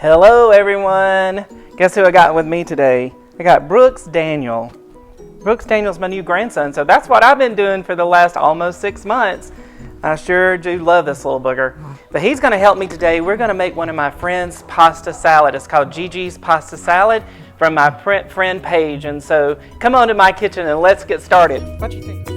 Hello everyone. Guess who I got with me today? I got Brooks Daniel. Brooks Daniel's my new grandson, so that's what I've been doing for the last almost 6 months. I sure do love this little booger. But he's going to help me today. We're going to make one of my friend's pasta salad. It's called Gigi's Pasta Salad from my friend Paige. And so come on to my kitchen and let's get started. What do you think?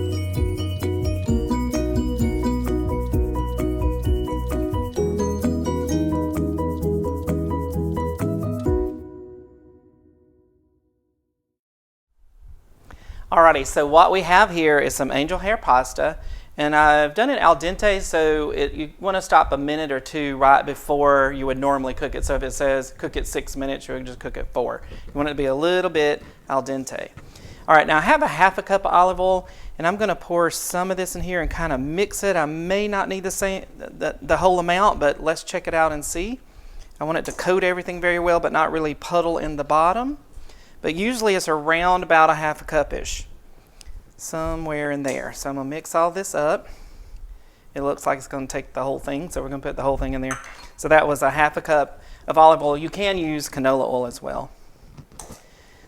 Alrighty, so what we have here is some angel hair pasta, and I've done it al dente, so you want to stop a minute or two right before you would normally cook it. So if it says cook it 6 minutes, you would just cook it 4. You want it to be a little bit al dente. Alright, now I have a half a cup of olive oil, and I'm going to pour some of this in here and kind of mix it. I may not need the whole amount, but let's check it out and see. I want it to coat everything very well, but not really puddle in the bottom. But usually it's around about a half a cup-ish, somewhere in there. So I'm going to mix all this up. It looks like it's going to take the whole thing, so we're going to put the whole thing in there. So that was a half a cup of olive oil. You can use canola oil as well.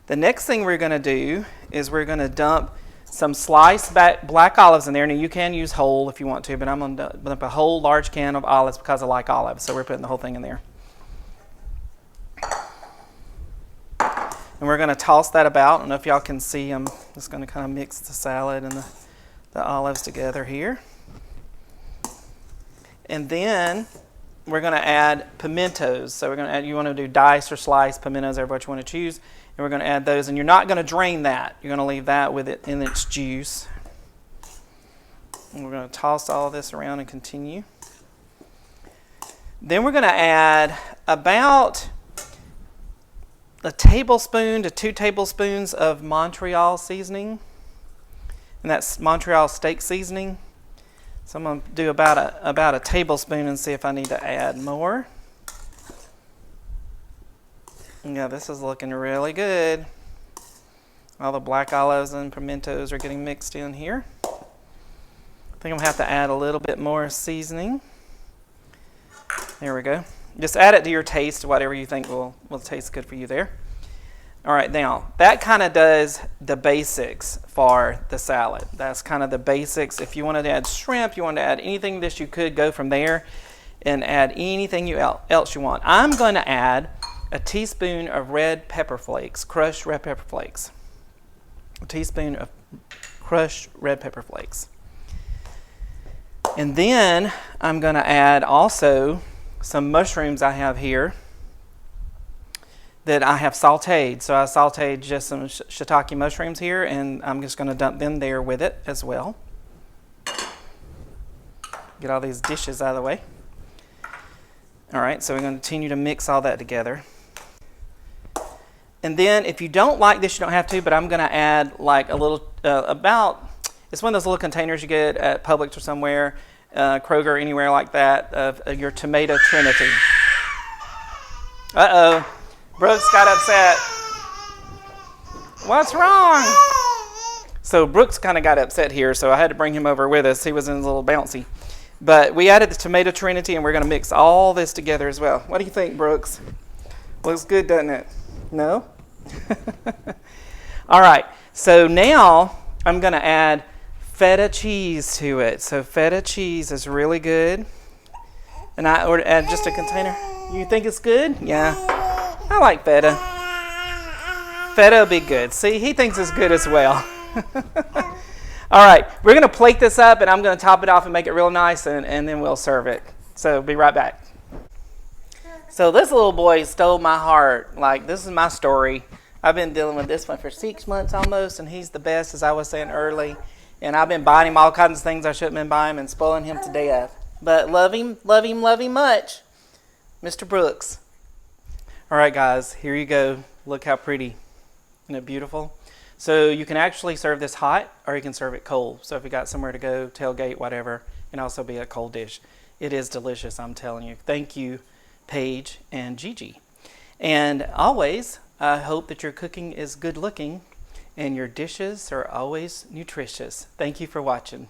The next thing we're going to do is we're going to dump some sliced black olives in there. Now you can use whole if you want to, but I'm going to dump a whole large can of olives because I like olives. So we're putting the whole thing in there. And we're going to toss that about. I don't know if y'all can see. I'm just going to kind of mix the salad and the olives together here. And then we're going to add pimentos. So we're going to add, you want to do diced or sliced pimentos, or what you want to choose. And we're going to add those. And you're not going to drain that. You're going to leave that with it in its juice. And we're going to toss all this around and continue. Then we're going to add about a tablespoon to 2 tablespoons of Montreal seasoning, and that's Montreal steak seasoning. So I'm going to do about a tablespoon and see if I need to add more. Yeah, this is looking really good. All the black olives and pimentos are getting mixed in here. I think I'm going to have to add a little bit more seasoning. There we go. Just add it to your taste, whatever you think will taste good for you there. All right, now that kind of does the basics for the salad. That's kind of the basics. If you wanted to add shrimp, you want to add anything that you could go from there and add anything else you want. I'm going to add a teaspoon of red pepper flakes, crushed red pepper flakes. A teaspoon of crushed red pepper flakes. And then I'm going to add also some mushrooms I have here that I have sautéed. So I sautéed just some shiitake mushrooms here, and I'm just going to dump them there with it as well. Get all these dishes out of the way. All right, so we're going to continue to mix all that together. And then if you don't like this, you don't have to, but I'm going to add like a little, it's one of those little containers you get at Publix or somewhere, Kroger, anywhere like that, of your tomato trinity. Uh-oh, Brooks got upset. What's wrong? So Brooks kind of got upset here, so I had to bring him over with us. He was in a little bouncy. But we added the tomato trinity, and we're going to mix all this together as well. What do you think, Brooks? Looks good, doesn't it? No? All right, so now I'm going to add feta cheese to it. So feta cheese is really good. And I ordered add just a container. You think it's good? Yeah. I like feta. Feta will be good. See, he thinks it's good as well. All right, we're going to plate this up, and I'm going to top it off and make it real nice, and then we'll serve it. So be right back. So this little boy stole my heart. Like, this is my story. I've been dealing with this one for 6 months almost, and he's the best, as I was saying early. And I've been buying him all kinds of things I shouldn't have been buying him and spoiling him to death. But love him much. Mr. Brooks. All right, guys, here you go. Look how pretty. Isn't it beautiful? So you can actually serve this hot, or you can serve it cold. So if you got somewhere to go, tailgate, whatever, it can also be a cold dish. It is delicious, I'm telling you. Thank you, Paige and Gigi. And always, I hope that your cooking is good looking and your dishes are always nutritious. Thank you for watching.